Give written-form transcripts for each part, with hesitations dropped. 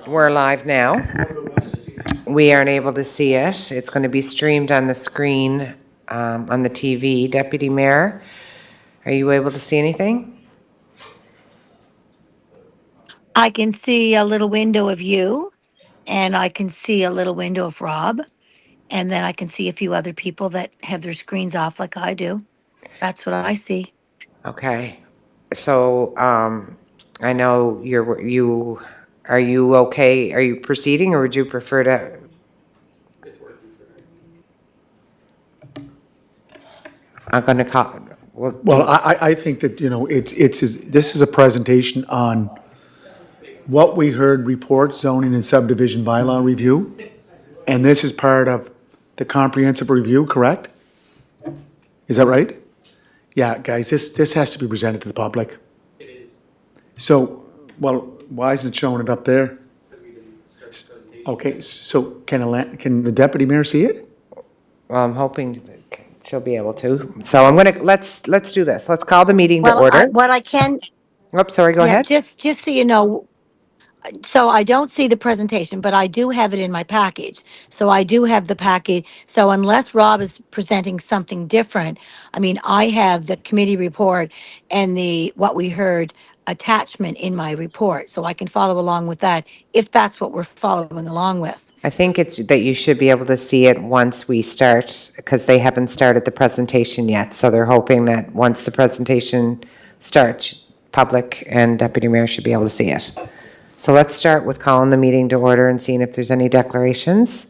We're live now. We aren't able to see it. It's going to be streamed on the screen on the TV. Deputy Mayor, are you able to see anything? I can see a little window of you, and I can see a little window of Rob, and then I can see a few other people that have their screens off like I do. That's what I see. Okay. So I know are you okay? Are you proceeding, or would you prefer to? It's working for her. I'm going to call. Well, I think that, this is a presentation on what we heard report, zoning and subdivision bylaw review. And this is part of the comprehensive review, correct? Is that right? Yeah, guys, this has to be presented to the public. It is, So, well, why isn't it showing it up there? because we didn't start the presentation. Okay, so can the deputy mayor see it? Well, I'm hoping that she'll be able to. So I'm going to let's do this. Let's call the meeting to Well, order. what I can, Oops, sorry. Go ahead. just so you know, so I don't see the presentation, but I do have it in my package. So I do have the package. So unless Rob is presenting something different, I mean, I have the committee report and what we heard attachment in my report, so I can follow along with that if that's what we're following along with. I think it's that you should be able to see it once we start, because they haven't started the presentation yet. So they're hoping that once the presentation starts, public and Deputy Mayor should be able to see it. So let's start with calling the meeting to order and seeing if there's any declarations.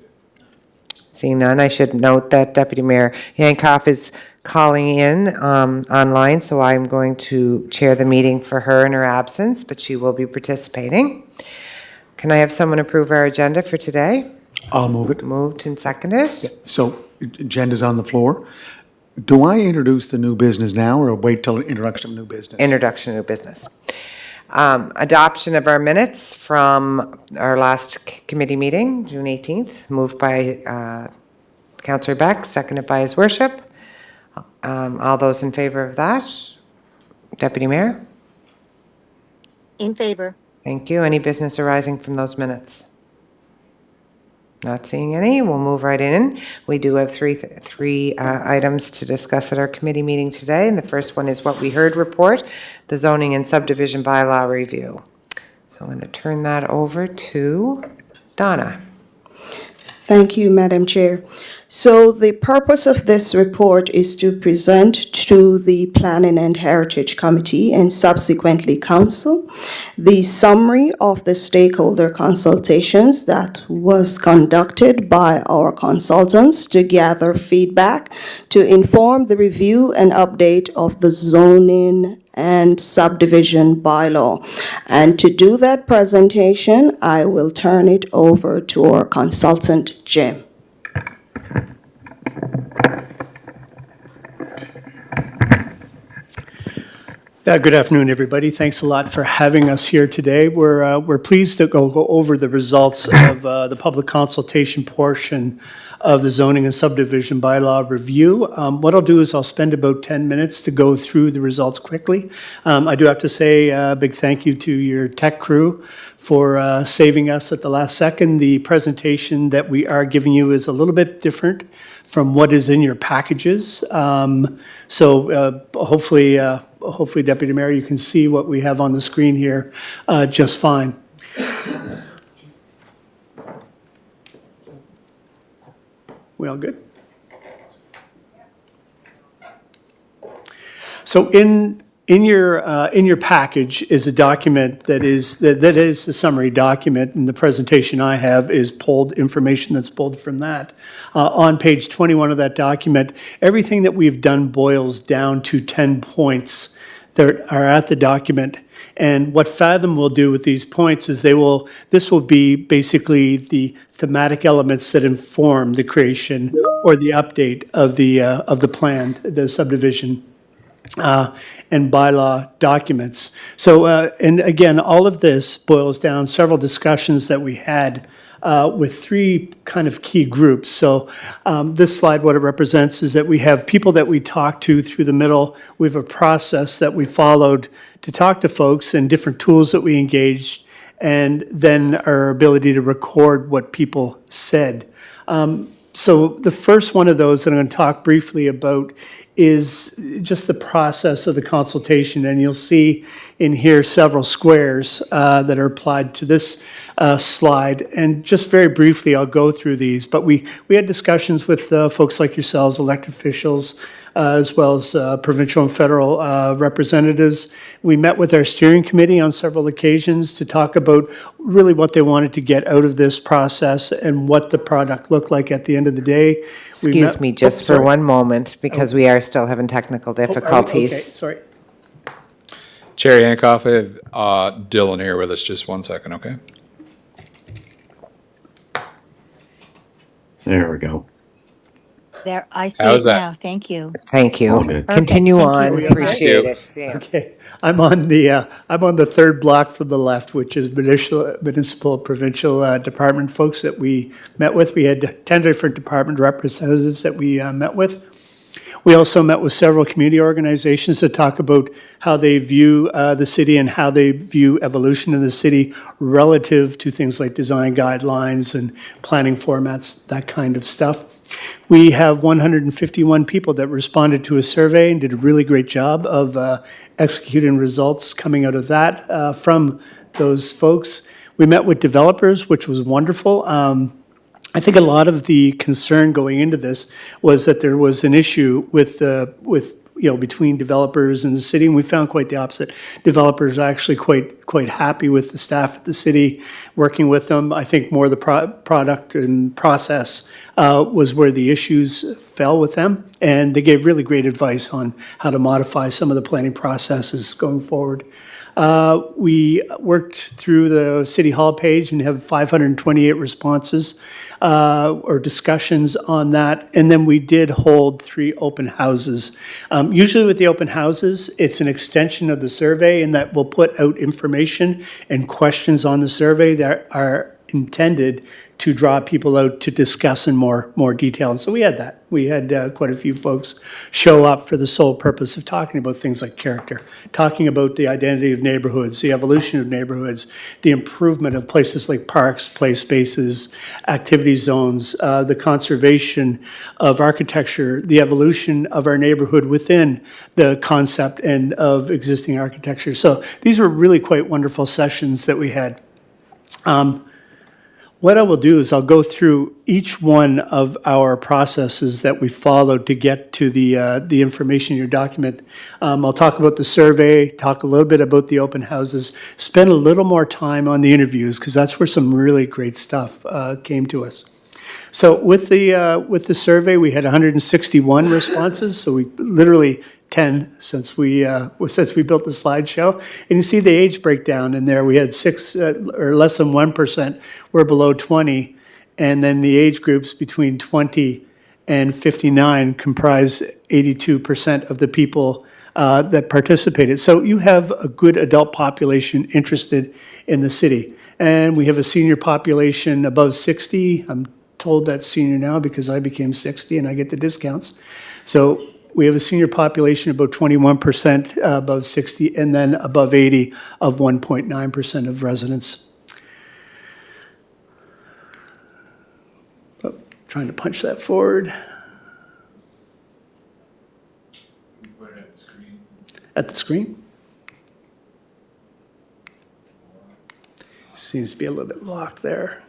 Seeing none, I should note that Deputy Mayor Yankoff is calling in online, so I'm going to chair the meeting for her in her absence, but she will be participating. Can I have someone approve our agenda for today? I'll move it. Moved and seconded. So, agenda's on the floor. Do I introduce the new business now, or wait till introduction of new business? Introduction of business. Adoption of our minutes from our last committee meeting, June 18th, moved by Councillor Beck, seconded by His Worship. All those in favor of that? Deputy Mayor? In favor. Thank you. Any business arising from those minutes? Not seeing any. We'll move right in. We do have three items to discuss at our committee meeting today. And the first one is what we heard report, the zoning and subdivision bylaw review. So I'm going to turn that over to Donna. Thank you, Madam Chair. So the purpose of this report is to present to the Planning and Heritage Committee and subsequently Council the summary of the stakeholder consultations that was conducted by our consultants to gather feedback to inform the review and update of the zoning and subdivision bylaw. And to do that presentation, I will turn it over to our consultant, Jim. Good afternoon, everybody. Thanks a lot for having us here today. We're pleased to go over the results of the public consultation portion of the zoning and subdivision bylaw review. What I'll do is I'll spend about 10 minutes to go through the results quickly. I do have to say a big thank you to your tech crew for saving us at the last second. The presentation that we are giving you is a little bit different from what is in your packages. Hopefully, Deputy Mayor, you can see what we have on the screen here just fine. We all good? So in your package is a document that is the summary document, and the presentation I have is pulled information that's pulled from that. On page 21 of that document, everything that we've done boils down to 10 points that are at the document. And what Fathom will do with these points is this will be basically the thematic elements that inform the creation or the update of the plan, the subdivision and bylaw documents. So, and again, all of this boils down several discussions that we had with three kind of key groups. So this slide, what it represents is that we have people that we talk to through the middle. We have a process that we followed to talk to folks and different tools that we engaged, and then our ability to record what people said. So the first one of those that I'm going to talk briefly about is just the process of the consultation. And you'll see in here several squares that are applied to this slide. And just very briefly, I'll go through these. But we had discussions with folks like yourselves, elected officials, as well as provincial and federal representatives. We met with our steering committee on several occasions to talk about really what they wanted to get out of this process and what the product looked like at the end of the day. Excuse me, just for one moment, because we are still having technical Okay, difficulties. sorry. Chair Yankoff, I have Dylan here with us. Just 1 second, okay? There we go. There, I see How's it that? now. Thank you. Thank you. All good. Continue Perfect, thank on, you. appreciate you. it. Yeah. Okay, I'm on the third block from the left, which is municipal provincial department folks that we met with. We had 10 different department representatives that we met with. We also met with several community organizations to talk about how they view the city and how they view evolution in the city relative to things like design guidelines and planning formats, that kind of stuff. We have 151 people that responded to a survey and did a really great job of executing results coming out of that from those folks. We met with developers, which was wonderful. I think a lot of the concern going into this was that there was an issue with between developers and the city, and we found quite the opposite. Developers are actually quite happy with the staff at the city, working with them. I think more the product and process was where the issues fell with them, and they gave really great advice on how to modify some of the planning processes going forward. We worked through the City Hall page and have 528 responses or discussions on that. And then we did hold 3 open houses. Usually with the open houses, it's an extension of the survey in that we'll put out information and questions on the survey that are intended to draw people out to discuss in more detail. And so we had that. We had quite a few folks show up for the sole purpose of talking about things like character, talking about the identity of neighborhoods, the evolution of neighborhoods, the improvement of places like parks, play spaces, activity zones, the conservation of architecture, the evolution of our neighborhood within the concept and of existing architecture. So these were really quite wonderful sessions that we had. What I will do is I'll go through each one of our processes that we followed to get to the information in your document. I'll talk about the survey, talk a little bit about the open houses, spend a little more time on the interviews because that's where some really great stuff came to us. So with the survey, we had 161 responses. So we literally 10 since we built the slideshow, and you see the age breakdown in there. We had 6 or less than 1% were below 20, and then the age groups between 20 and 59 comprise 82% of the people that participated. So you have a good adult population interested in the city, and we have a senior population above 60. I'm told that's senior now because I became 60 and I get the discounts. So we have a senior population about 21% above 60, and then above 80 of 1.9% of residents. Oh, trying to punch that forward. Put it at the screen. At the screen? Seems to be a little bit locked there.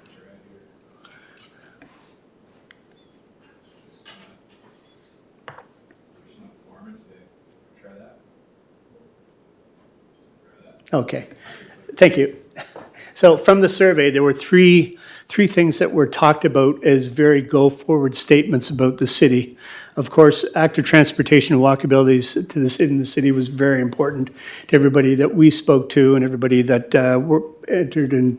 Okay, thank you. So from the survey, there were three things that were talked about as very go-forward statements about the city. Of course, active transportation and walkability to the city was very important to everybody that we spoke to and everybody that entered and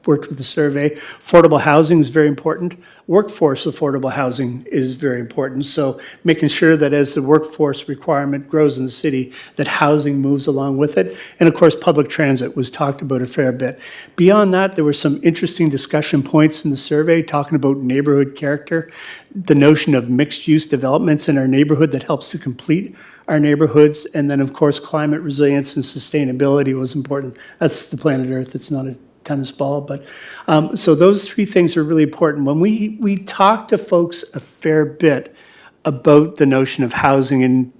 worked with the survey. Affordable housing is very important. Workforce affordable housing is very important. So making sure that as the workforce requirement grows in the city, that housing moves along with it. And of course, public transit was talked about a fair bit. Beyond that, there were some interesting discussion points in the survey talking about neighborhood character, the notion of mixed-use developments in our neighborhood that helps to complete our neighborhoods, and then, of course, climate resilience and sustainability was important. That's the planet Earth. It's not a tennis ball, but so those three things are really important. When we talk to folks a fair bit about the notion of housing in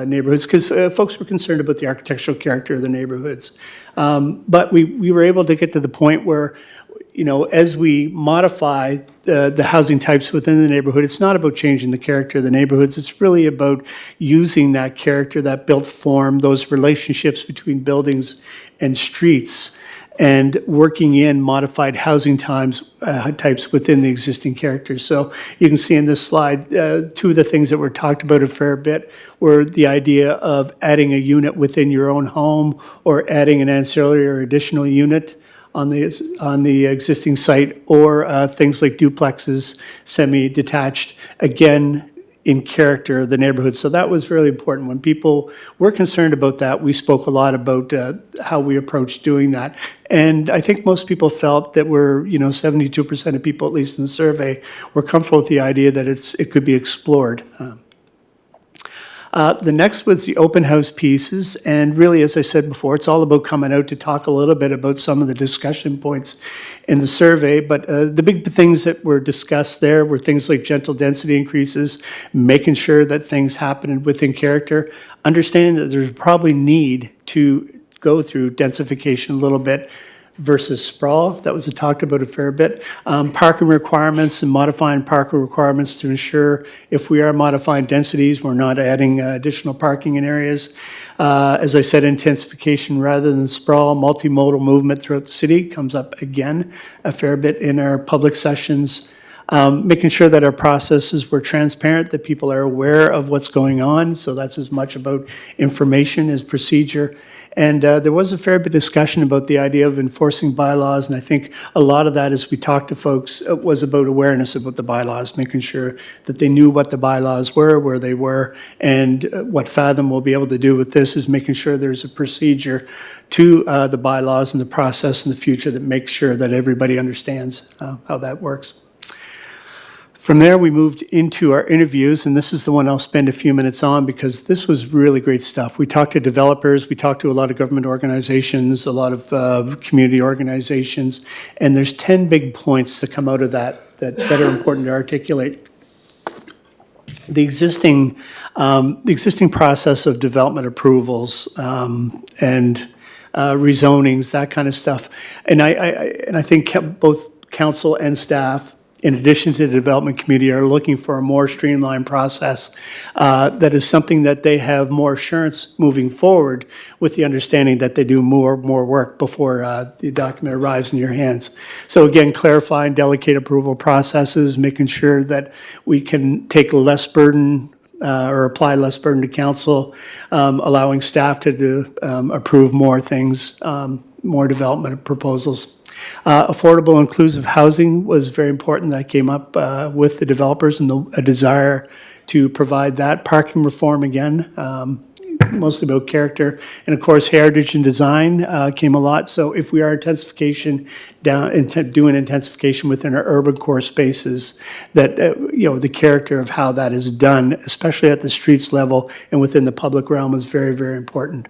neighborhoods, because folks were concerned about the architectural character of the neighborhoods. But we were able to get to the point where, you know, as we modify the housing types within the neighborhood, it's not about changing the character of the neighborhoods. It's really about using that character, that built form, those relationships between buildings and streets, and working in modified housing types within the existing characters. So you can see in this slide, two of the things that were talked about a fair bit were the idea of adding a unit within your own home or adding an ancillary or additional unit on the existing site, or things like duplexes, semi-detached, again, in character of the neighborhood. So that was really important. When people were concerned about that, we spoke a lot about how we approached doing that. And I think most people felt that 72% of people, at least in the survey, were comfortable with the idea that it could be explored. The next was the open house pieces, and really, as I said before, it's all about coming out to talk a little bit about some of the discussion points in the survey, but the big things that were discussed there were things like gentle density increases, making sure that things happen within character, understanding that there's probably need to go through densification a little bit, versus sprawl. That was talked about a fair bit. Parking requirements and modifying parking requirements to ensure if we are modifying densities, we're not adding additional parking in areas. As I said, intensification rather than sprawl, multimodal movement throughout the city comes up again a fair bit in our public sessions. Making sure that our processes were transparent, that people are aware of what's going on. So that's as much about information as procedure. And there was a fair bit of discussion about the idea of enforcing bylaws, and I think a lot of that, as we talked to folks, was about awareness about the bylaws, making sure that they knew what the bylaws were, where they were, and what Fathom will be able to do with this is making sure there's a procedure to the bylaws and the process in the future that makes sure that everybody understands how that works. From there, we moved into our interviews, and this is the one I'll spend a few minutes on because this was really great stuff. We talked to developers, we talked to a lot of government organizations, a lot of community organizations, and there's 10 big points that come out of that are important to articulate. The existing process of development approvals and rezonings, that kind of stuff, and I think both council and staff, in addition to the development community, are looking for a more streamlined process that is something that they have more assurance moving forward with the understanding that they do more work before the document arrives in your hands. So again, clarifying delegate approval processes, making sure that we can take less burden or apply less burden to council, allowing staff to approve more things, more development proposals. Affordable inclusive housing was very important. That came up with the developers and a desire to provide that. Parking reform, again, mostly about character. And of course, heritage and design came a lot. So if we are doing intensification within our urban core spaces, that, the character of how that is done, especially at the streets level and within the public realm, is very, very important.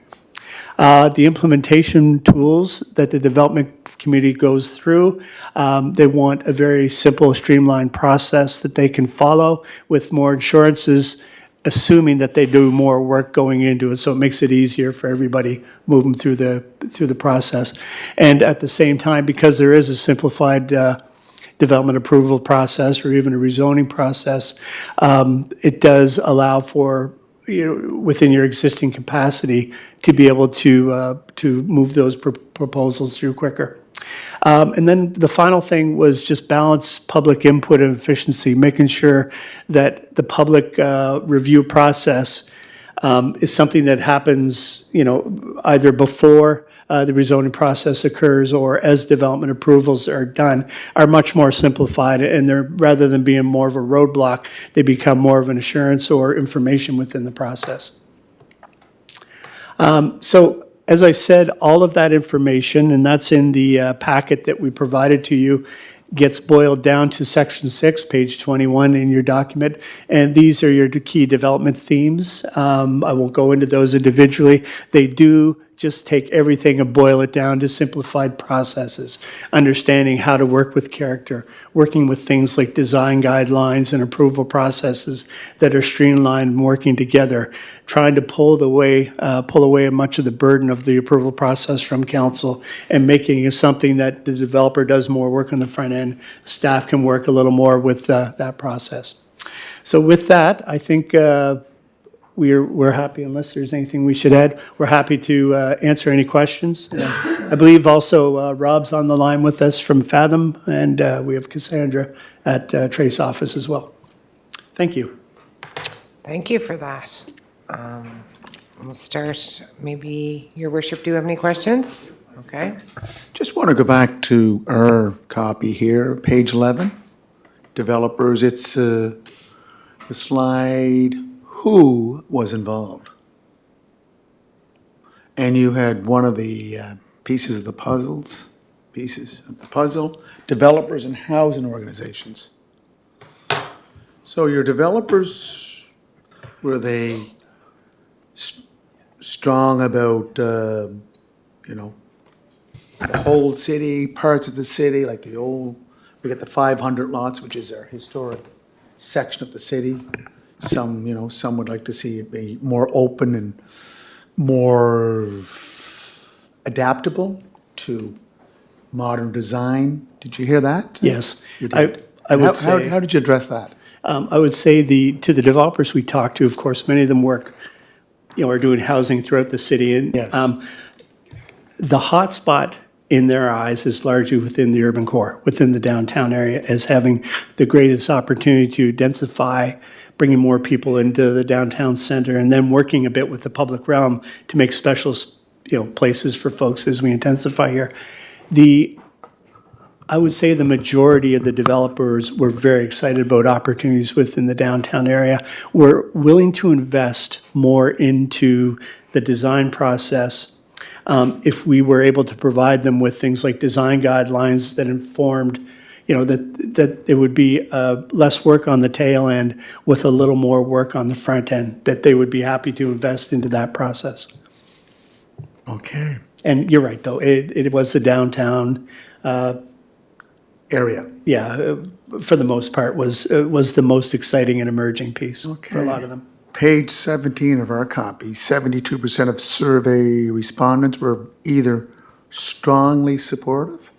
The implementation tools that the development community goes through, they want a very simple, streamlined process that they can follow with more assurances, assuming that they do more work going into it, so it makes it easier for everybody moving through the process. And at the same time, because there is a simplified development approval process or even a rezoning process, it does allow for, within your existing capacity, to be able to move those proposals through quicker. And then the final thing was just balance public input and efficiency, making sure that the public review process is something that happens, either before the rezoning process occurs or as development approvals are done are much more simplified, and they're, rather than being more of a roadblock, they become more of an assurance or information within the process. So as I said, all of that information, and that's in the packet that we provided to you, gets boiled down to section 6, page 21 in your document. And these are your key development themes. I won't go into those individually. They do just take everything and boil it down to simplified processes, understanding how to work with character, working with things like design guidelines and approval processes that are streamlined and working together, trying to pull away much of the burden of the approval process from council and making it something that the developer does more work on the front end. Staff can work a little more with that process. So with that, I think we're happy, unless there's anything we should add. We're happy to answer any questions. I believe also Rob's on the line with us from Fathom, and we have Cassandra at Trace office as well. Thank you. Thank you for that. We'll start, maybe, Your Worship, do you have any questions? Okay. Just want to go back to our copy here, page 11. Developers, it's the slide, who was involved? And you had one of the pieces of the puzzle, developers and housing organizations. So your developers, were they strong about, you know, the whole city, parts of the city, like the old, we got the 500 lots, which is our historic section of the city. Some, you know, some would like to see it be more open and more adaptable to modern design. Did you hear that? Yes. You did. I would say. How did you address that? I would say to the developers we talked to, of course, many of them work, you know, are doing housing throughout the city. And Yes. the hot spot in their eyes is largely within the urban core, within the downtown area, as having the greatest opportunity to densify, bringing more people into the downtown center, and then working a bit with the public realm to make special, you know, places for folks as we intensify here. I would say the majority of the developers were very excited about opportunities within the downtown area. We're willing to invest more into the design process if we were able to provide them with things like design guidelines that informed, you know, that it would be less work on the tail end with a little more work on the front end, that they would be happy to invest into that process. Okay. And you're right, though, it was the downtown, Area. yeah, for the most part, was the most exciting and emerging piece for a lot of them. Page 17 of our copy, 72% of survey respondents were either strongly supportive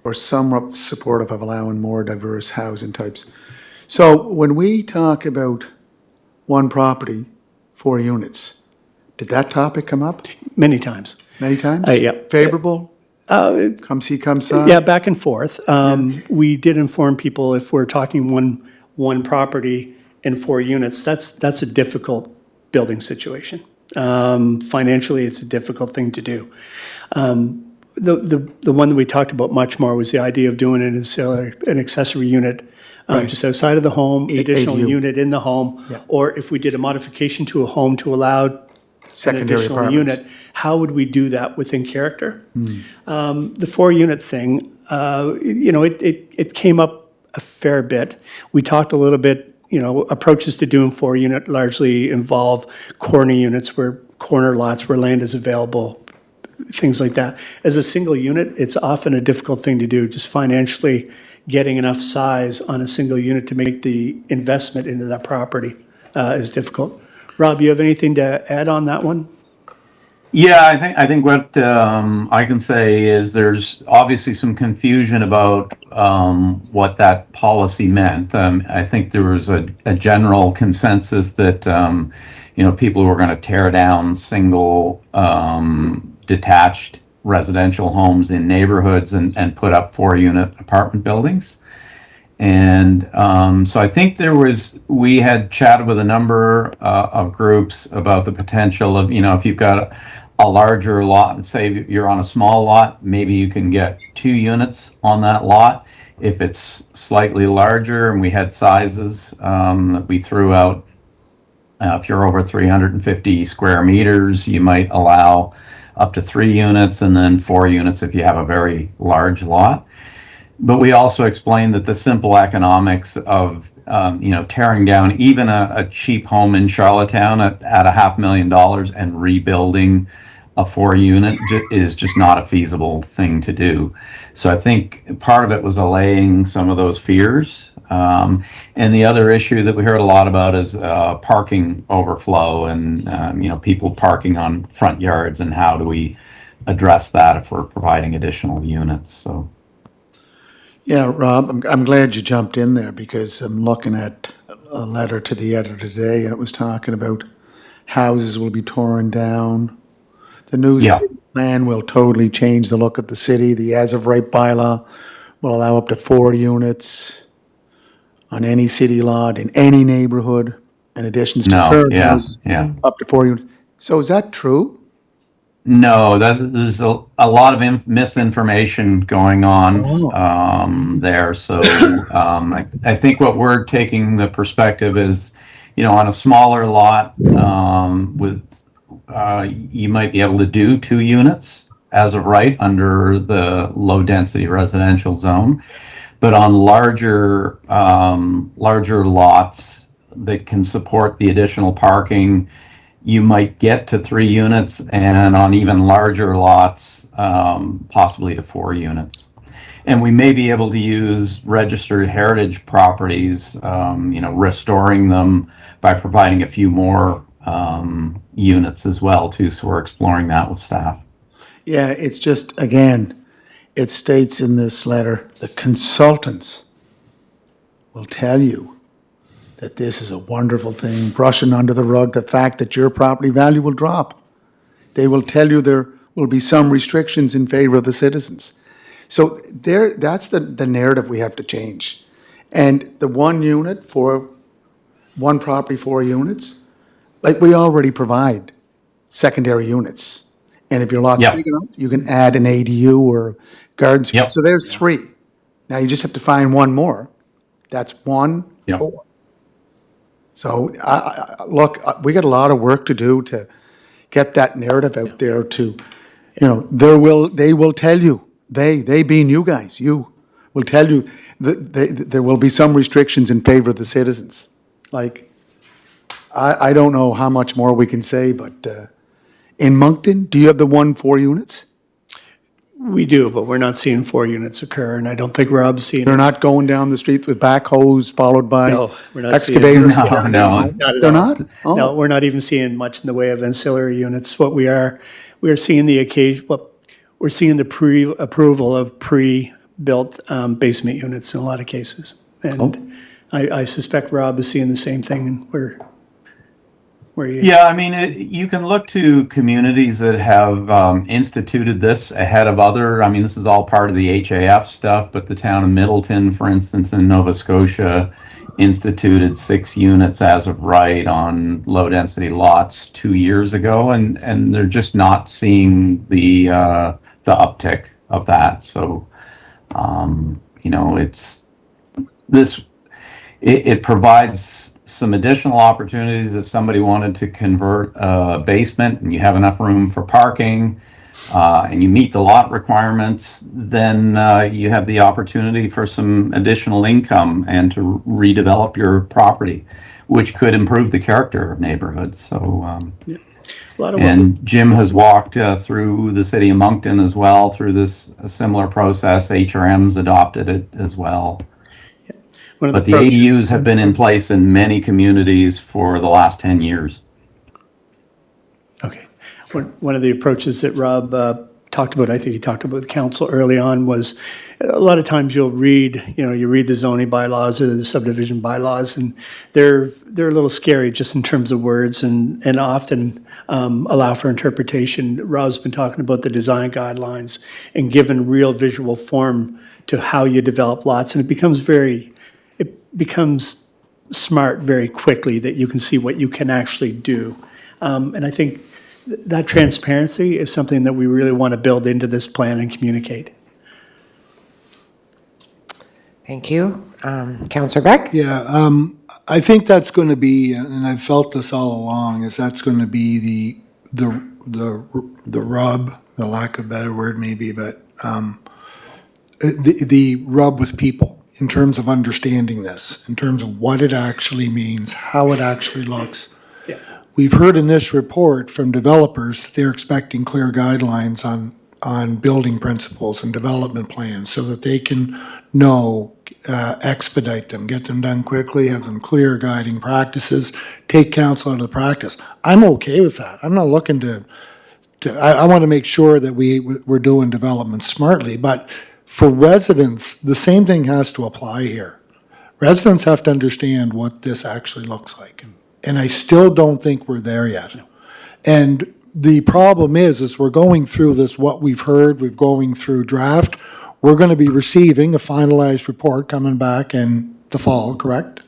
or somewhat supportive of allowing more diverse housing types. So when we talk about one property, 4 units, did that topic come up Many times. many times? Yeah. Favorable? Come see, come saw? Yeah, back and forth. We did inform people if we're talking one property and 4 units, that's a difficult building situation. Financially, it's a difficult thing to do. The one that we talked about much more was the idea of doing an accessory unit just outside of the home, additional ADU. unit in the home, Yeah. or if we did a modification to a home to allow an Secondary additional apartments. unit, how would we do that within character? The 4-unit thing, you know, it came up a fair bit. We talked a little bit, you know, approaches to doing 4-unit largely involve corner units where corner lots where land is available, things like that. As a single unit, it's often a difficult thing to do, just financially getting enough size on a single unit to make the investment into that property is difficult. Rob, you have anything to add on that one? Yeah, I think what I can say is there's obviously some confusion about what that policy meant. I think there was a general consensus that you know, people were going to tear down single detached residential homes in neighborhoods and put up 4-unit apartment buildings. And so I think we had chatted with a number of groups about the potential of, you know, if you've got a larger lot, say you're on a small lot, maybe you can get 2 units on that lot. If it's slightly larger, and we had sizes that we threw out, if you're over 350 square meters, you might allow up to 3 units and then 4 units if you have a very large lot. But we also explained that the simple economics of tearing down even a cheap home in Charlottetown at $500,000 and rebuilding a 4-unit is just not a feasible thing to do. So I think part of it was allaying some of those fears. And the other issue that we heard a lot about is parking overflow and people parking on front yards, and how do we address that if we're providing additional units. So. Yeah, Rob, I'm glad you jumped in there, because I'm looking at a letter to the editor today, and it was talking about houses will be torn down. The new Yeah. city plan will totally change the look of the city. The as-of-right bylaw will allow up to 4 units on any city lot in any neighborhood, in additions to No, current yeah, houses, yeah. up to 4 units. So is that true? No, there's a lot of misinformation going on there. So I think what we're taking the perspective is, on a smaller lot, you might be able to do 2 units as of right under the low density residential zone, but on larger lots that can support the additional parking, you might get to 3 units, and on even larger lots, possibly to 4 units. And we may be able to use registered heritage properties, restoring them by providing a few more units as well, too. So we're exploring that with staff. Yeah, it's just, again, it states in this letter, the consultants will tell you that this is a wonderful thing, brushing under the rug the fact that your property value will drop. They will tell you there will be some restrictions in favor of the citizens. So that's the narrative we have to change. And the 1 unit for one property, 4 units, like we already provide secondary units. And if your lot's Yep. big enough, you can add an ADU or garden. Yep. So there's 3. Now you just have to find 1 more. That's 1, Yep. 4. So, look, we got a lot of work to do to get that narrative out there to, they will tell you, they being you guys, you will tell you that there will be some restrictions in favor of the citizens. Like, I don't know how much more we can say, but in Moncton, do you have the 4 units? We do, but we're not seeing 4 units occur, and I don't think Rob's seeing. They're not going down the street with backhoes followed by No, we're not seeing. excavators? No, no. Not at They're all. not? Oh. No, we're not even seeing much in the way of ancillary units. What we are seeing the occasion, we're seeing the pre-approval of pre-built basement units in a lot of cases. And I suspect Rob is seeing the same thing, and where you. Yeah, I mean, you can look to communities that have instituted this ahead of other. I mean, this is all part of the HAF stuff, but the town of Middleton, for instance, in Nova Scotia, instituted 6 units as of right on low density lots 2 years ago, and they're just not seeing the uptick of that. So, it provides some additional opportunities if somebody wanted to convert a basement and you have enough room for parking, and you meet the lot requirements, then you have the opportunity for some additional income and to redevelop your property, which could improve the character of neighborhoods. So, A lot of work. and Jim has walked through the city of Moncton as well, through this similar process. HRM's adopted it as well. One of But the approaches- ADUs have been in place in many communities for the last 10 years. Okay. One of the approaches that Rob talked about, I think he talked about with council early on, was a lot of times you'll read, you read the zoning bylaws or the subdivision bylaws, and they're a little scary just in terms of words and often allow for interpretation. Rob's been talking about the design guidelines and given real visual form to how you develop lots, and it becomes smart very quickly that you can see what you can actually do. And I think that transparency is something that we really want to build into this plan and communicate. Thank you. Counselor Beck? Yeah, I think that's going to be, and I've felt this all along, is that's going to be the rub, the lack of a better word maybe, but the rub with people in terms of understanding this, in terms of what it actually means, how it actually looks. Yeah. We've heard in this report from developers that they're expecting clear guidelines on building principles and development plans so that they can know, expedite them, get them done quickly, have them clear guiding practices, take council out of the practice. I'm okay with that. I'm not looking I want to make sure that we're doing development smartly, but for residents, the same thing has to apply here. Residents have to understand what this actually looks like. And I still don't think we're there yet. And the problem is we're going through this, what we've heard, we're going through draft. We're going to be receiving a finalized report coming back in the fall, correct?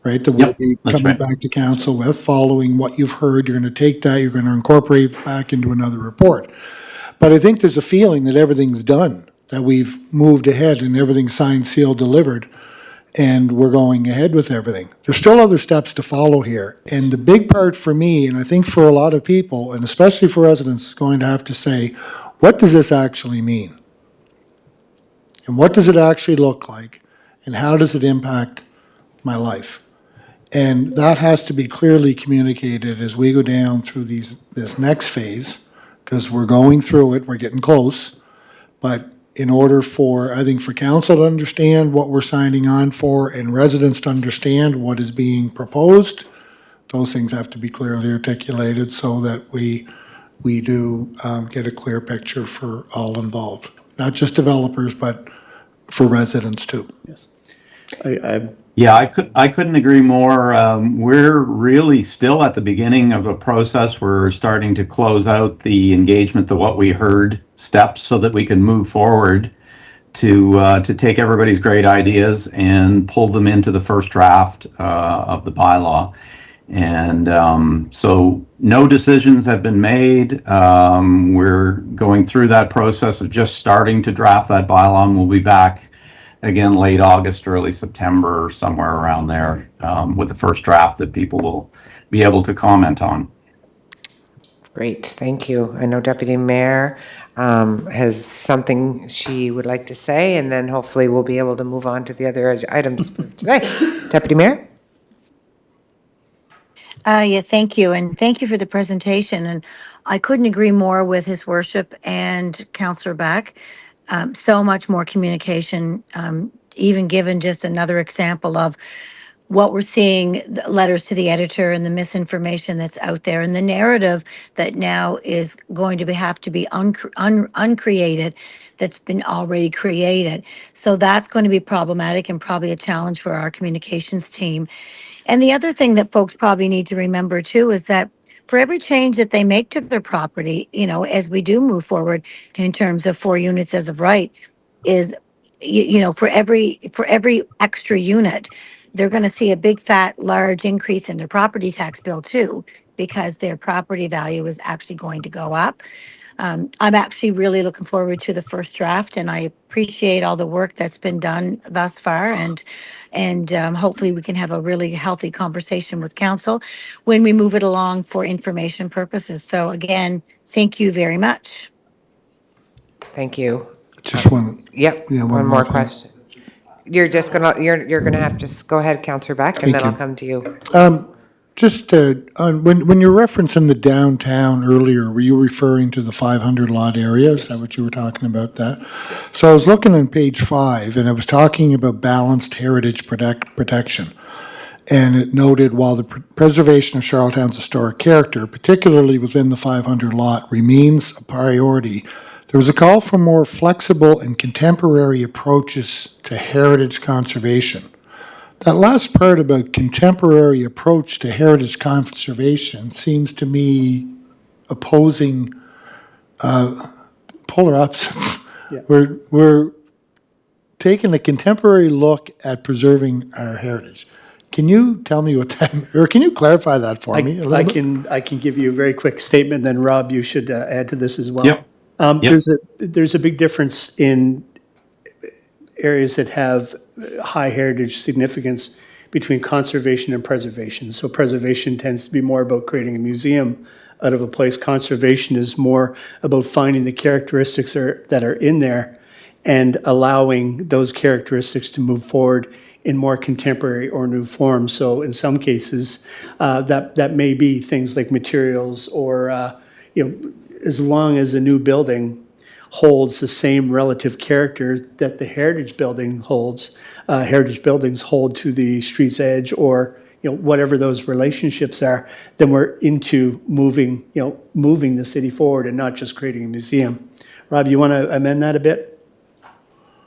Right, that we'll Yep, be that's coming right. back to council with, following what you've heard. You're going to take that, you're going to incorporate it back into another report. But I think there's a feeling that everything's done, that we've moved ahead and everything's signed, sealed, delivered, and we're going ahead with everything. There's still other steps to follow here. And the big part for me, and I think for a lot of people, and especially for residents, is going to have to say, what does this actually mean? And what does it actually look like? And how does it impact my life? And that has to be clearly communicated as we go down through this next phase, because we're going through it, we're getting close. But in order for, I think, for council to understand what we're signing on for and residents to understand what is being proposed, those things have to be clearly articulated so that we do get a clear picture for all involved. Not just developers, but for residents too. Yes. I Yeah, I couldn't agree more. We're really still at the beginning of a process. We're starting to close out the engagement, the what we heard steps, so that we can move forward to take everybody's great ideas and pull them into the first draft of the bylaw. And so no decisions have been made. We're going through that process of just starting to draft that bylaw, and we'll be back again late August, early September, somewhere around there, with the first draft that people will be able to comment on. Great, thank you. I know Deputy Mayor has something she would like to say, and then hopefully we'll be able to move on to the other items for today. Deputy Mayor? Yeah, thank you. And thank you for the presentation. And I couldn't agree more with His Worship and Councillor Beck. So much more communication, even given just another example of what we're seeing, the letters to the editor and the misinformation that's out there, and the narrative that now is going to have to be uncreated that's been already created. So that's going to be problematic and probably a challenge for our communications team. And the other thing that folks probably need to remember too is that for every change that they make to their property, you know, as we do move forward in terms of 4 units as of right, is, you know, for every extra unit, they're going to see a big, fat, large increase in their property tax bill too, because their property value is actually going to go up. I'm actually really looking forward to the first draft, and I appreciate all the work that's been done thus far, and hopefully we can have a really healthy conversation with council when we move it along for information purposes. So again, thank you very much. Thank you. Just one. Yep, Yeah, one more thing. question. You're gonna have to go ahead, Counselor Beck, and Thank then I'll you. come to you. Just when you're referencing the downtown earlier, were you referring to the 500 lot area? Is that what you were talking about that? So I was looking on page 5, and I was talking about balanced heritage protection. And it noted, while the preservation of Charlottetown's historic character, particularly within the 500 lot, remains a priority, there was a call for more flexible and contemporary approaches to heritage conservation. That last part about contemporary approach to heritage conservation seems to me opposing polar opposites. Yeah. We're taking a contemporary look at preserving our heritage. Can you tell me what that, or can you clarify that for me a I little bit? I can give you a very quick statement, then Rob, you should add to this as well. Yep. Yep. There's a big difference in areas that have high heritage significance between conservation and preservation. So preservation tends to be more about creating a museum out of a place. Conservation is more about finding the characteristics that are in there and allowing those characteristics to move forward in more contemporary or new forms. So in some cases, that may be things like materials or, as long as a new building holds the same relative character that the heritage building holds, heritage buildings hold to the street's edge or, whatever those relationships are, then we're into moving the city forward and not just creating a museum. Rob, you want to amend that a bit?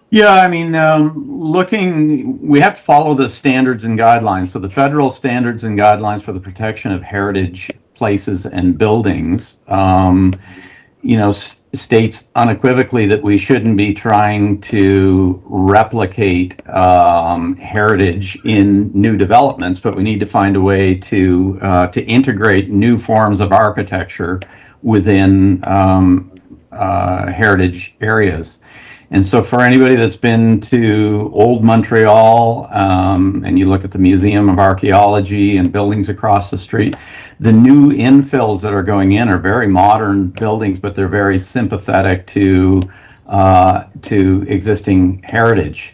Yeah, I mean, we have to follow the standards and guidelines. So the federal standards and guidelines for the protection of heritage places and buildings, states unequivocally that we shouldn't be trying to replicate heritage in new developments, but we need to find a way to integrate new forms of architecture within heritage areas. And so for anybody that's been to Old Montreal, and you look at the Museum of Archaeology and buildings across the street, the new infills that are going in are very modern buildings, but they're very sympathetic to existing heritage.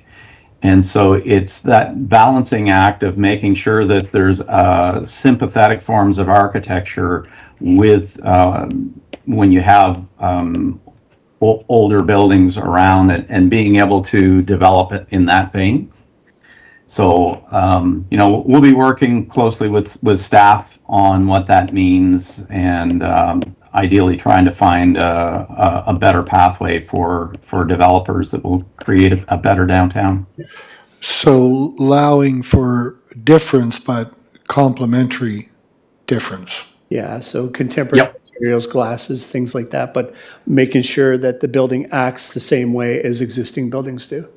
And so it's that balancing act of making sure that there's sympathetic forms of architecture with when you have older buildings around it and being able to develop it in that vein. So, we'll be working closely with staff on what that means and ideally trying to find a better pathway for developers that will create a better downtown. So allowing for difference, but complementary difference. Yeah, so contemporary Yep. materials, glasses, things like that, but making sure that the building acts the same way as existing buildings do.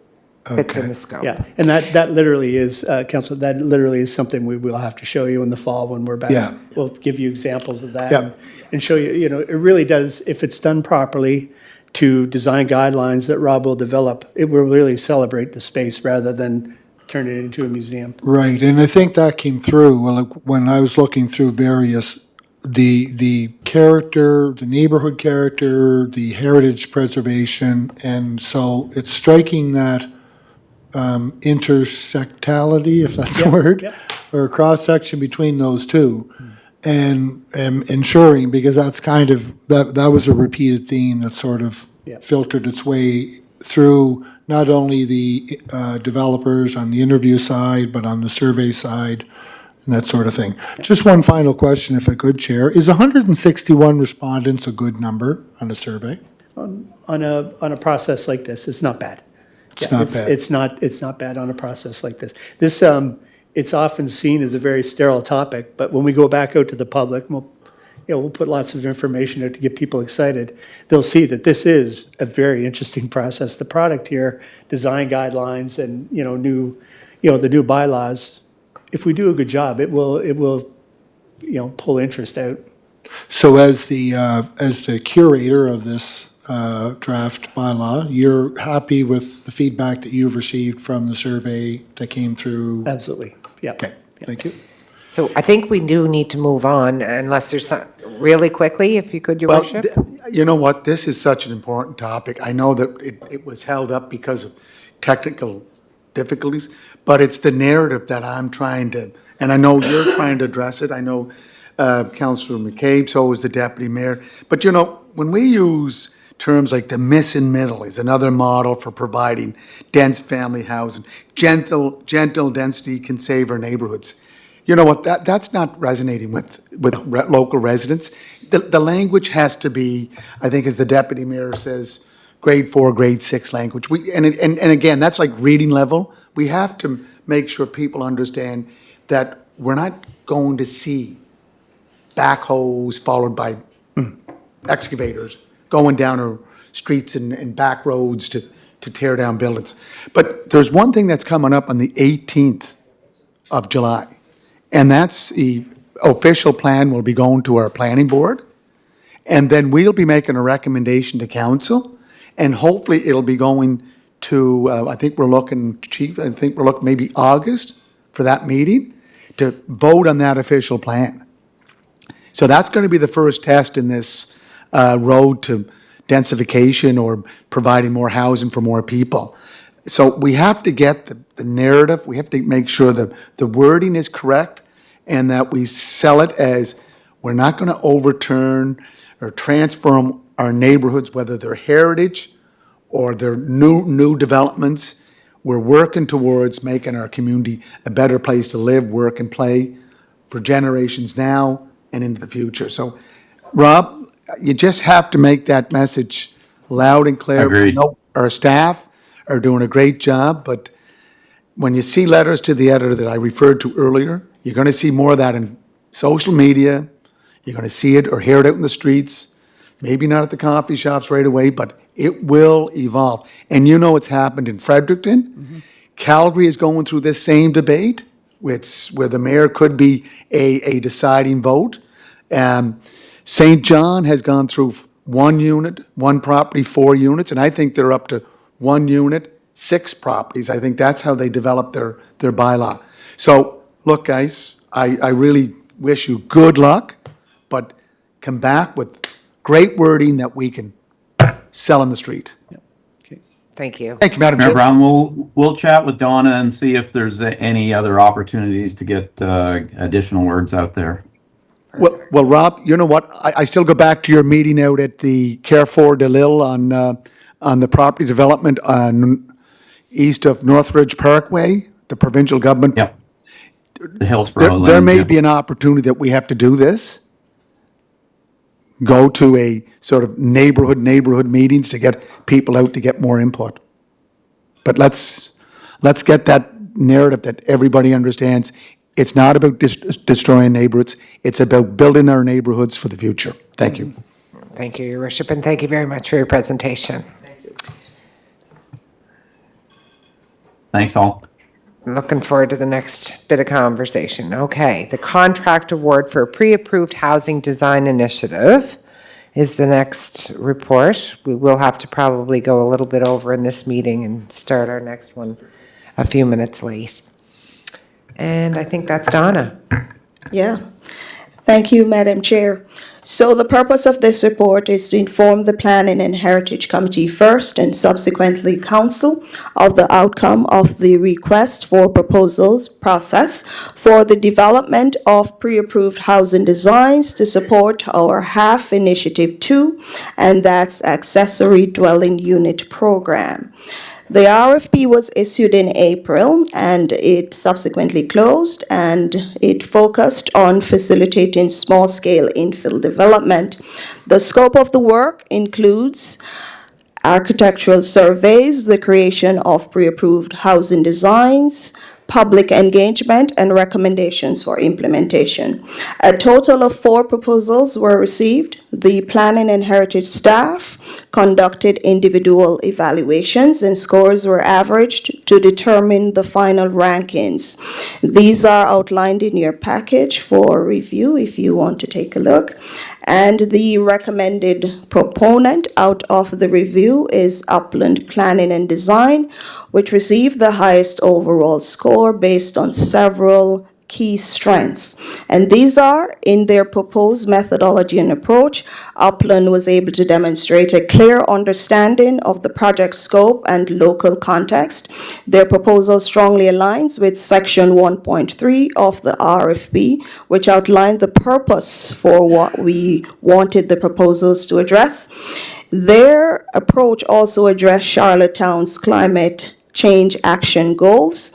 Fits in the scope. Yeah, and that literally is, Council, that literally is something we will have to show you in the fall when we're back. Yeah. We'll give you examples of that. Yeah. And show you, it really does, if it's done properly to design guidelines that Rob will develop, it will really celebrate the space rather than turn it into a museum. Right, and I think that came through when I was looking through various, the character, the neighborhood character, the heritage preservation, and so it's striking that intersectality, if that's the word, yeah. or cross-section between those two, and ensuring, because that's kind of, that was a repeated theme that sort of Yeah. filtered its way through not only the developers on the interview side, but on the survey side, and that sort of thing. Just one final question, if I could, Chair. Is 161 respondents a good number on a survey? On a process like this, it's not bad. It's Yeah, not bad. It's not bad on a process like this. This, it's often seen as a very sterile topic, but when we go back out to the public, we'll put lots of information out to get people excited. They'll see that this is a very interesting process. The product here, design guidelines and, the new bylaws, if we do a good job, it will pull interest out. So as the curator of this draft bylaw, you're happy with the feedback that you've received from the survey that came through? Absolutely, yeah. Okay, thank you. So I think we do need to move on unless there's some, really quickly, if you could, Your Well, Worship. you know what, this is such an important topic. I know that it was held up because of technical difficulties, but it's the narrative that I'm trying to, and I know you're trying to address it. I know Councillor McCabe, so is the deputy mayor. But when we use terms like the missing middle is another model for providing dense family housing, gentle density can save our neighborhoods. You know what, that's not resonating with local residents. The language has to be, I think as the deputy mayor says, grade 4, grade 6 language. And again, that's like reading level. We have to make sure people understand that we're not going to see backhoes followed by excavators going down our streets and back roads to tear down buildings. But there's one thing that's coming up on the 18th of July. And that's the official plan will be going to our planning board. And then we'll be making a recommendation to council. And hopefully it'll be going to, I think we're looking, Chief, I think we're looking maybe August for that meeting to vote on that official plan. So that's going to be the first test in this road to densification or providing more housing for more people. So we have to get the narrative, we have to make sure that the wording is correct and that we sell it as we're not going to overturn or transform our neighborhoods, whether they're heritage or they're new developments. We're working towards making our community a better place to live, work, and play for generations now and into the future. So, Rob, you just have to make that message loud and clear. Agreed. I know our staff are doing a great job, but when you see letters to the editor that I referred to earlier, you're going to see more of that in social media. You're going to see it or hear it out in the streets. Maybe not at the coffee shops right away, but it will evolve. And you know it's happened in Fredericton. Calgary is going through this same debate, where the mayor could be a deciding vote. St. John has gone through 1 unit, 1 property, 4 units, and I think they're up to 1 unit, 6 properties. I think that's how they develop their bylaw. So, look, guys, I really wish you good luck, but come back with great wording that we can sell in the street. Thank you. Thank you, Madam Mayor Chair. Brown, we'll chat with Donna and see if there's any other opportunities to get additional words out there. Well, Rob, you know what? I still go back to your meeting out at the Carrefour de Lille on the property development east of Northridge Parkway, the provincial government. Yep. The Hillsborough. There land, may yeah. be an opportunity that we have to do this. Go to a sort of neighborhood meetings to get people out to get more input. But let's get that narrative that everybody understands. It's not about destroying neighborhoods. It's about building our neighborhoods for the future. Thank you. Thank you, Your Worship, and thank you very much for your presentation. Thanks all. Looking forward to the next bit of conversation. Okay, the contract award for a pre-approved housing design initiative is the next report. We will have to probably go a little bit over in this meeting and start our next one a few minutes late. And I think that's Donna. Yeah. Thank you, Madam Chair. So the purpose of this report is to inform the Planning and Heritage Committee first and subsequently Council of the outcome of the request for proposals process for the development of pre-approved housing designs to support our HAF Initiative 2, and that's Accessory Dwelling Unit Program. The RFP was issued in April and it subsequently closed, and it focused on facilitating small-scale infill development. The scope of the work includes architectural surveys, the creation of pre-approved housing designs, public engagement, and recommendations for implementation. A total of 4 proposals were received. The Planning and Heritage staff conducted individual evaluations, and scores were averaged to determine the final rankings. These are outlined in your package for review if you want to take a look. And the recommended proponent out of the review is Upland Planning and Design, which received the highest overall score based on several key strengths. And these are, in their proposed methodology and approach, Upland was able to demonstrate a clear understanding of the project scope and local context. Their proposal strongly aligns with Section 1.3 of the RFP, which outlined the purpose for what we wanted the proposals to address. Their approach also addressed Charlottetown's climate change action goals,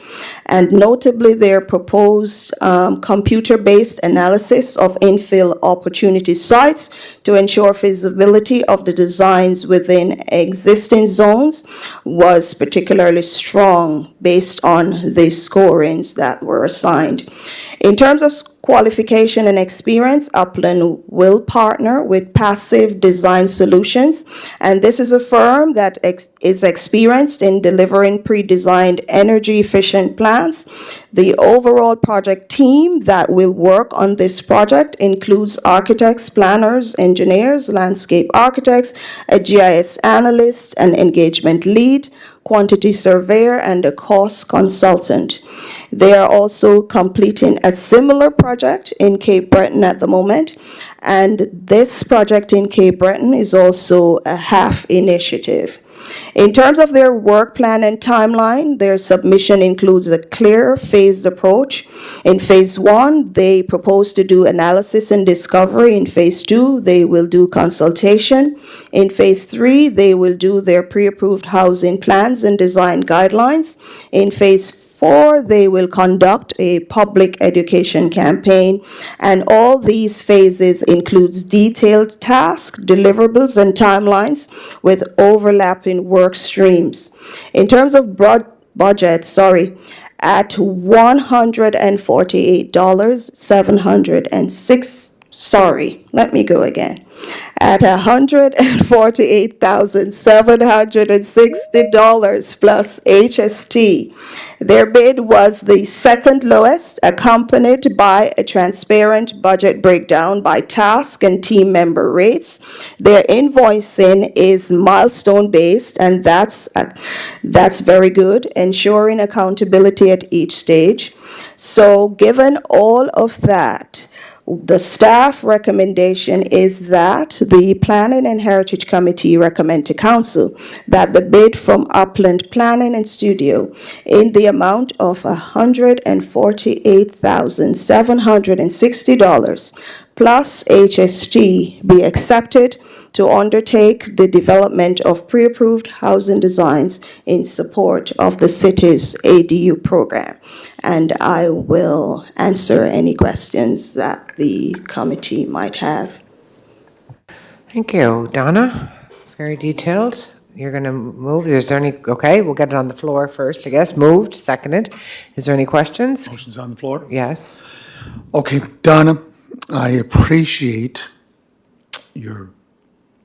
and notably their proposed computer-based analysis of infill opportunity sites to ensure feasibility of the designs within existing zones was particularly strong based on the scorings that were assigned. In terms of qualification and experience, Upland will partner with Passive Design Solutions, and this is a firm that is experienced in delivering pre-designed energy-efficient plants. The overall project team that will work on this project includes architects, planners, engineers, landscape architects, a GIS analyst, an engagement lead, quantity surveyor, and a cost consultant. They are also completing a similar project in Cape Breton at the moment, and this project in Cape Breton is also a half initiative. In terms of their work plan and timeline, their submission includes a clear phased approach. In phase 1, they propose to do analysis and discovery. In phase 2, they will do consultation. In phase 3, they will do their pre-approved housing plans and design guidelines. In phase 4, they will conduct a public education campaign, and all these phases includes detailed tasks, deliverables, and timelines with overlapping work streams. In terms of budget, at At $148,760 plus HST. Their bid was the second lowest, accompanied by a transparent budget breakdown by task and team member rates. Their invoicing is milestone-based, and that's very good, ensuring accountability at each stage. So given all of that, the staff recommendation is that the Planning and Heritage Committee recommend to Council that the bid from Upland Planning and Studio in the amount of $148,760 plus HST be accepted to undertake the development of pre-approved housing designs in support of the city's ADU program. And I will answer any questions that the committee might have. Thank you. Donna, very detailed. You're going to move. Is there any, okay, we'll get it on the floor first, I guess. Moved, seconded. Is there any questions? Motion's on the floor. Yes. Okay, Donna, I appreciate your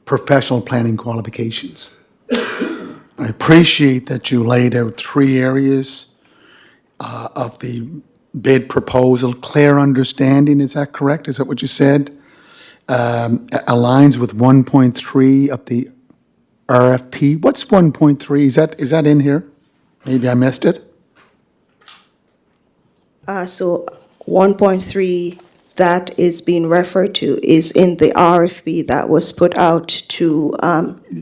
professional planning qualifications. I appreciate that you laid out 3 areas of the bid proposal. Clear understanding, is that correct? Is that what you said? Aligns with 1.3 of the RFP. What's 1.3? Is that in here? Maybe I missed it. So 1.3 that is being referred to is in the RFP that was put out to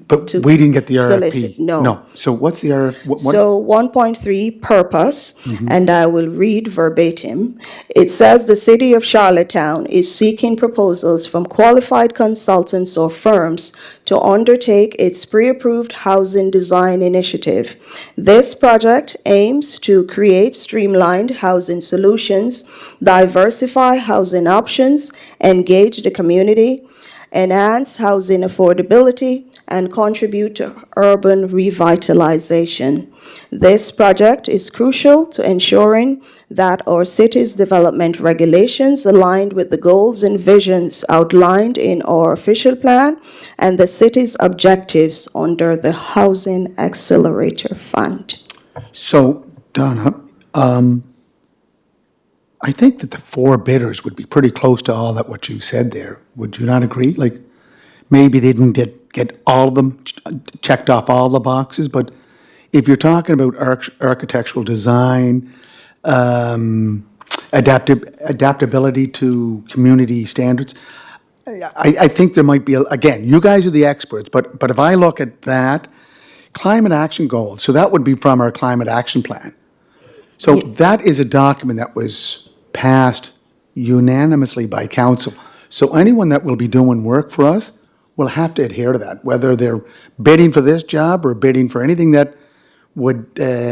But we didn't get the RFP. solicit. No. No. So what's the RFP? What? So 1.3 purpose, and I will read verbatim. It says the City of Charlottetown is seeking proposals from qualified consultants or firms to undertake its pre-approved housing design initiative. This project aims to create streamlined housing solutions, diversify housing options, engage the community, enhance housing affordability, and contribute to urban revitalization. This project is crucial to ensuring that our city's development regulations aligned with the goals and visions outlined in our official plan and the city's objectives under the Housing Accelerator Fund. So, Donna, I think that the 4 bidders would be pretty close to all that what you said there. Would you not agree? Like, maybe they didn't get all of them checked off all the boxes, but if you're talking about architectural design, adaptability to community standards, I think there might be, again, you guys are the experts, but if I look at that, climate action goals, so that would be from our climate action plan. So that is a document that was passed unanimously by council. So anyone that will be doing work for us will have to adhere to that, whether they're bidding for this job or bidding for anything that would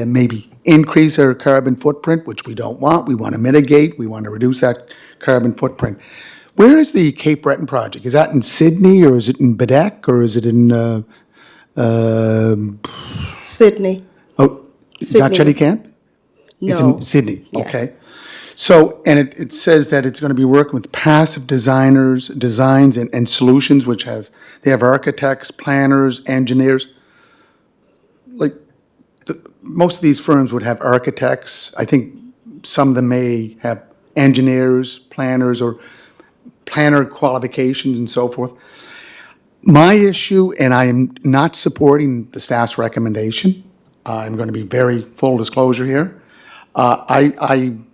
maybe increase our carbon footprint, which we don't want. We want to mitigate. We want to reduce that carbon footprint. Where is the Cape Breton project? Is that in Sydney, or is it in Bedeck, or is it in Sydney. Is that Sydney. Chetty Camp? It's No. in Sydney, Yeah. okay. So, and it says that it's going to be working with passive designers, designs and solutions, which they have architects, planners, engineers. Like, most of these firms would have architects. I think some of them may have engineers, planners, or planner qualifications and so forth. My issue, and I am not supporting the staff's recommendation, I'm going to be very full disclosure here. I'm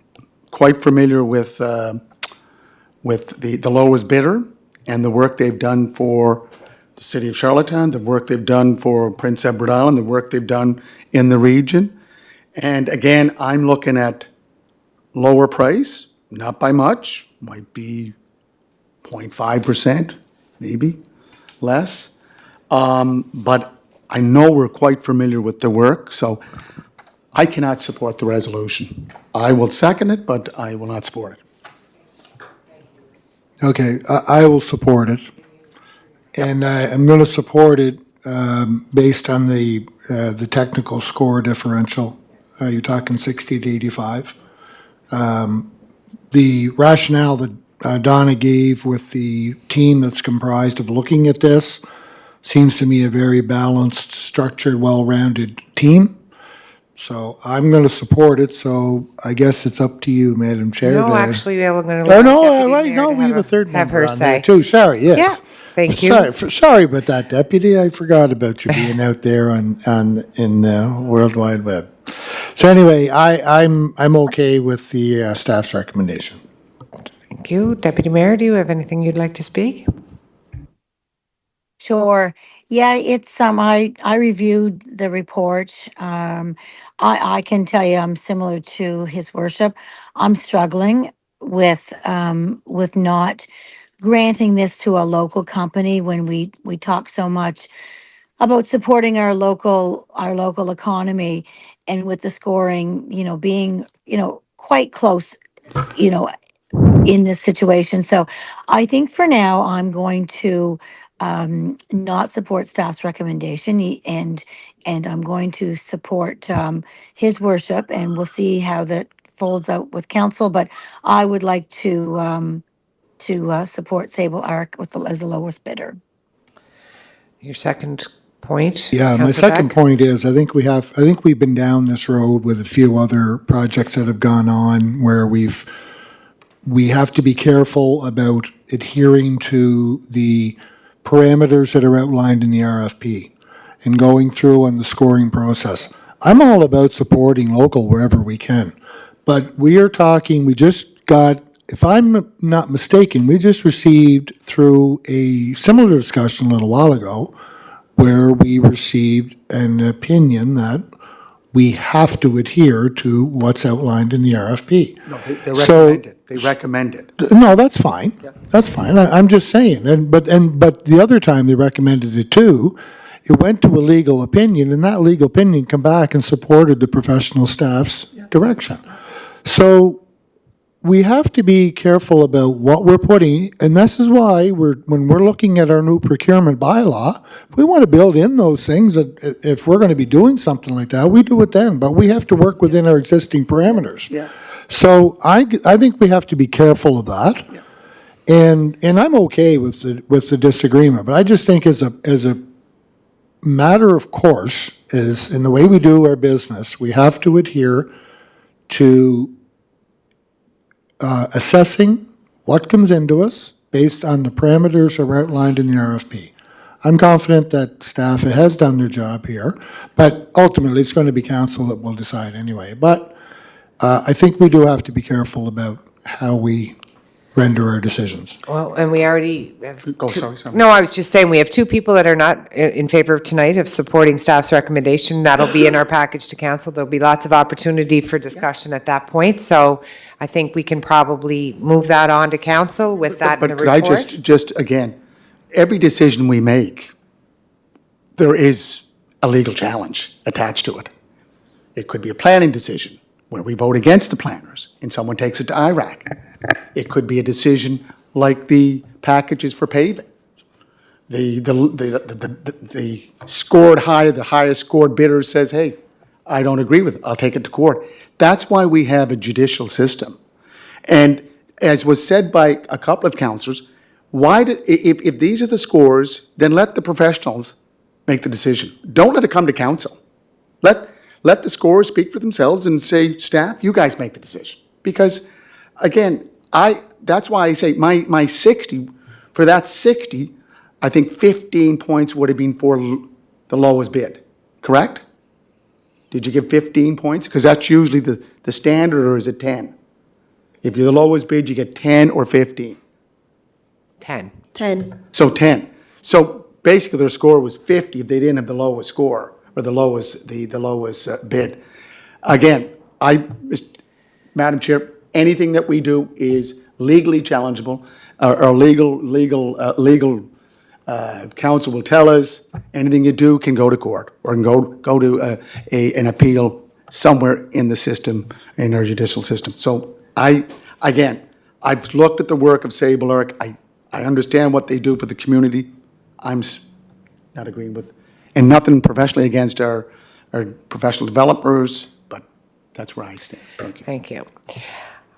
quite familiar with the lowest bidder and the work they've done for the city of Charlottetown, the work they've done for Prince Edward Island, the work they've done in the region. And again, I'm looking at lower price, not by much, might be 0.5%, maybe less. But I know we're quite familiar with the work, so I cannot support the resolution. I will second it, but I will not support it. Okay, I will support it. And I'm going to support it based on the technical score differential. You're talking 60 to 85. The rationale that Donna gave with the team that's comprised of looking at this seems to me a very balanced, structured, well-rounded team. So I'm going to support it, so I guess it's up to you, Madam Chair. No, to- actually, we're going to. Oh, no, right, no, we have a third Have member her on there say. too. Sorry, yes. Yeah, thank you. Sorry about that, Deputy. I forgot about you being out there in the World Wide Web. So anyway, I'm okay with the staff's recommendation. Thank you. Deputy Mayor, do you have anything you'd like to speak? Sure. Yeah, it's, I reviewed the report. I can tell you I'm similar to his worship. I'm struggling with not granting this to a local company when we talk so much about supporting our local economy, and with the scoring, being, quite close, in this situation. So I think for now, I'm going to not support staff's recommendation, and I'm going to support his worship, and we'll see how that folds out with council. But I would like to support Sable Arc as the lowest bidder. Your second point? Yeah, my Councillor second Beck? point is, I think we've been down this road with a few other projects that have gone on where we have to be careful about adhering to the parameters that are outlined in the RFP and going through on the scoring process. I'm all about supporting local wherever we can, but we just got, if I'm not mistaken, we just received through a similar discussion a little while ago where we received an opinion that we have to adhere to what's outlined in the RFP. No, they So- recommend it. They recommend it. No, that's fine. That's fine. I'm just saying. But the other time they recommended it too, it went to a legal opinion, and that legal opinion come back and supported the professional staff's direction. So we have to be careful about what we're putting, and this is why when we're looking at our new procurement bylaw, if we want to build in those things, that if we're going to be doing something like that, we do it then, but we have to work within our existing parameters. Yeah. So I think we have to be careful of that. And I'm okay with the disagreement, but I just think as a matter of course, is in the way we do our business, we have to adhere to assessing what comes into us based on the parameters that are outlined in the RFP. I'm confident that staff has done their job here, but ultimately it's going to be council that will decide anyway. But I think we do have to be careful about how we render our decisions. Well, and we already have. Sorry. No, I was just saying, we have two people that are not in favor tonight of supporting staff's recommendation. That'll be in our package to council. There'll be lots of opportunity for discussion at that point. So I think we can probably move that on to council with that in the But could I report. just, again, every decision we make, there is a legal challenge attached to it. It could be a planning decision where we vote against the planners and someone takes it to IRAC. It could be a decision like the packages for paving. The scored high, the highest scored bidder says, hey, I don't agree with it, I'll take it to court. That's why we have a judicial system. And as was said by a couple of councillors, if these are the scores, then let the professionals make the decision. Don't let it come to council. Let the scores speak for themselves and say, staff, you guys make the decision. Because, again, that's why I say my 60, for that 60, I think 15 points would have been for the lowest bid, correct? Did you give 15 points? Because that's usually the standard, or is it 10? If you're the lowest bid, you get 10 or 15. 10. 10. So 10. So basically their score was 50 if they didn't have the lowest score or the lowest bid. Again, Madam Chair, anything that we do is legally challengeable. Our legal counsel will tell us anything you do can go to court or can go to an appeal somewhere in the system, in our judicial system. So I've looked at the work of Sable Arc. I understand what they do for the community. I'm not agreeing with, and nothing professionally against our professional developers, but that's where I stand. Thank you. Thank you.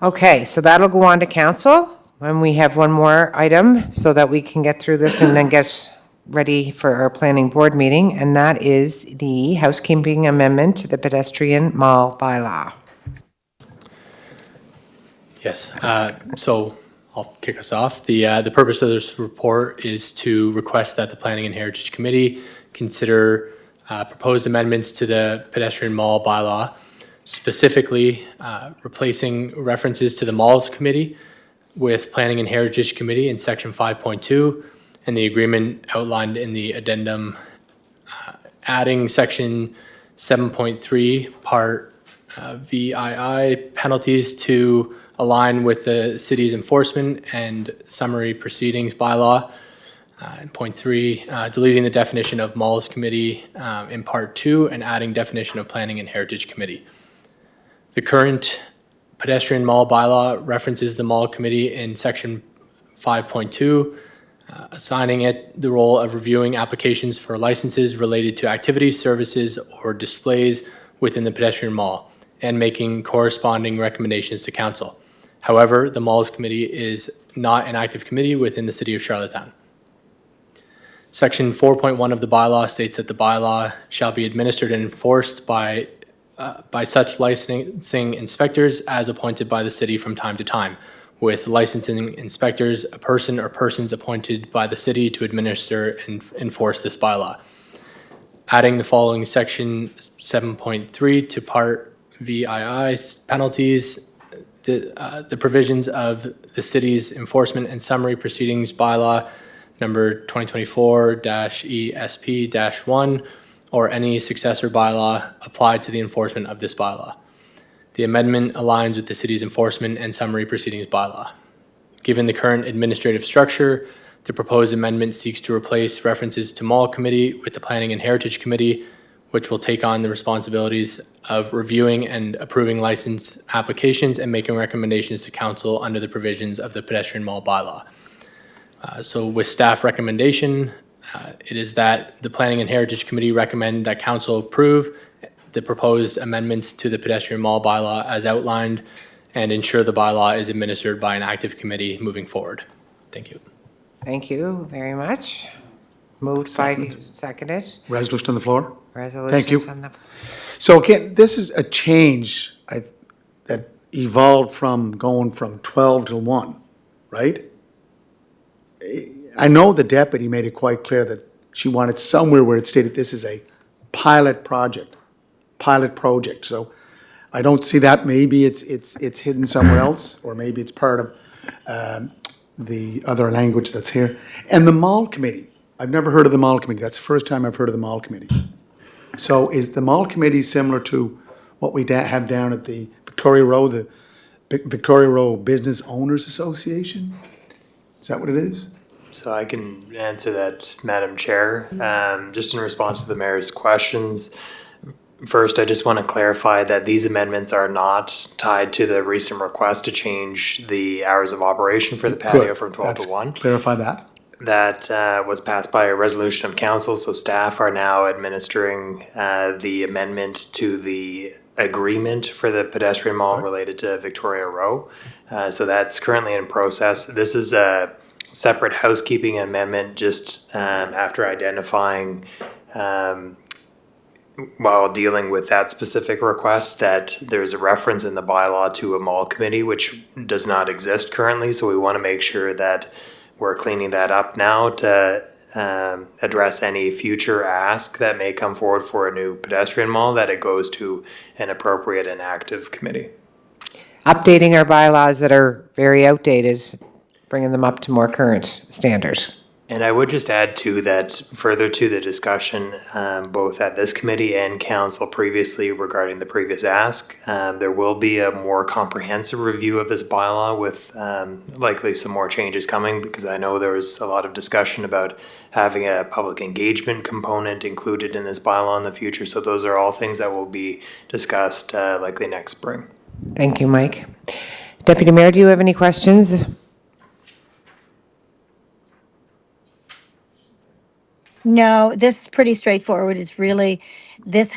Okay, so that'll go on to council, and we have one more item so that we can get through this and then get ready for our planning board meeting, and that is the housekeeping amendment to the pedestrian mall bylaw. Yes, so I'll kick us off. The purpose of this report is to request that the Planning and Heritage Committee consider proposed amendments to the pedestrian mall bylaw, specifically replacing references to the Malls Committee with Planning and Heritage Committee in Section 5.2 and the agreement outlined in the addendum, adding Section 7.3 Part VII penalties to align with the city's enforcement and summary proceedings bylaw. And point 3, deleting the definition of Malls Committee in Part 2 and adding definition of Planning and Heritage Committee. The current pedestrian mall bylaw references the Mall Committee in Section 5.2, assigning it the role of reviewing applications for licenses related to activities, services, or displays within the pedestrian mall and making corresponding recommendations to council. However, the Malls Committee is not an active committee within the city of Charlottetown. Section 4.1 of the bylaw states that the bylaw shall be administered and enforced by such licensing inspectors as appointed by the city from time to time, with licensing inspectors, a person or persons appointed by the city to administer and enforce this bylaw. Adding the following Section 7.3 to Part VII penalties, the provisions of the city's enforcement and summary proceedings bylaw number 2024-ESP-1 or any successor bylaw applied to the enforcement of this bylaw. The amendment aligns with the city's enforcement and summary proceedings bylaw. Given the current administrative structure, the proposed amendment seeks to replace references to Mall Committee with the Planning and Heritage Committee, which will take on the responsibilities of reviewing and approving license applications and making recommendations to council under the provisions of the pedestrian mall bylaw. So with staff recommendation, it is that the Planning and Heritage Committee recommend that council approve the proposed amendments to the pedestrian mall bylaw as outlined and ensure the bylaw is administered by an active committee moving forward. Thank you. Thank you very much. Moved by, seconded. Resolution on the floor? Resolutions on the. So again, this is a change that evolved from going from 12 to 1, right? I know the deputy made it quite clear that she wanted somewhere where it stated this is a pilot project. So I don't see that. Maybe it's hidden somewhere else, or maybe it's part of the other language that's here. And the Mall Committee, I've never heard of the Mall Committee. That's the first time I've heard of the Mall Committee. So is the Mall Committee similar to what we have down at the Victoria Row, the Victoria Row Business Owners Association? Is that what it is? So I can answer that, Madam Chair. Just in response to the mayor's questions, first, I just want to clarify that these amendments are not tied to the recent request to change the hours of operation for the patio Good. from 12 to 1. Clarify that. That was passed by a resolution of council, so staff are now administering the amendment to the agreement for the pedestrian mall related to Victoria Row. So that's currently in process. This is a separate housekeeping amendment just after identifying while dealing with that specific request that there's a reference in the bylaw to a mall committee, which does not exist currently. So we want to make sure that we're cleaning that up now to address any future ask that may come forward for a new pedestrian mall, that it goes to an appropriate and active committee. Updating our bylaws that are very outdated, bringing them up to more current standards. And I would just add too that further to the discussion, both at this committee and council previously regarding the previous ask, there will be a more comprehensive review of this bylaw with likely some more changes coming, because I know there was a lot of discussion about having a public engagement component included in this bylaw in the future. So those are all things that will be discussed likely next spring. Thank you, Mike. Deputy Mayor, do you have any questions? No, this is pretty straightforward. It's really, this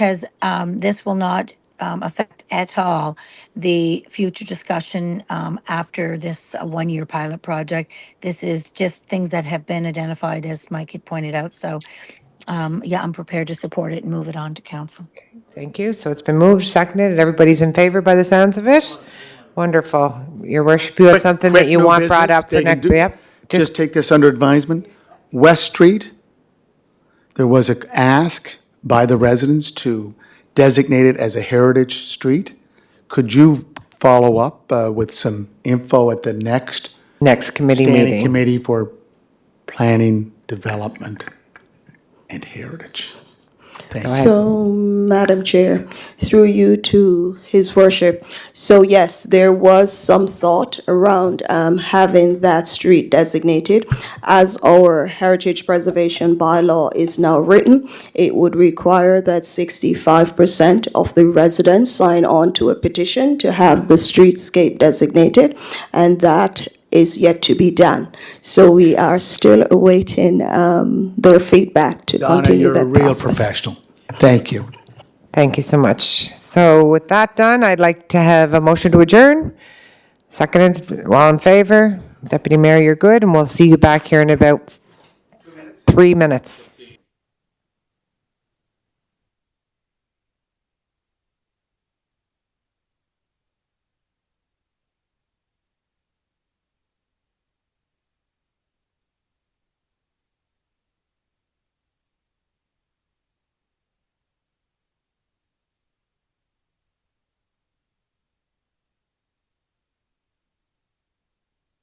will not affect at all the future discussion after this one-year pilot project. This is just things that have been identified, as Mike had pointed out. So, yeah, I'm prepared to support it and move it on to council. Thank you. So it's been moved, seconded, and everybody's in favor by the sounds of it? Wonderful. Your worship, you have something that you Quick, no want brought business. up for They can next, do- yep? Just take this under advisement. West Street, there was a ask by the residents to designate it as a heritage street. Could you follow up with some info at the next Next committee standing meeting. committee for planning, development, and heritage? Thanks. So, Madam Chair, through you to His Worship, so yes, there was some thought around having that street designated. As our heritage preservation bylaw is now written, it would require that 65% of the residents sign on to a petition to have the streetscape designated, and that is yet to be done. So we are still awaiting their feedback to Donna, continue you're a that real process. professional. Thank you. Thank you so much. So with that done, I'd like to have a motion to adjourn. Seconded, all in favor? Deputy Mayor, you're good, and we'll see you back here in about 3 minutes.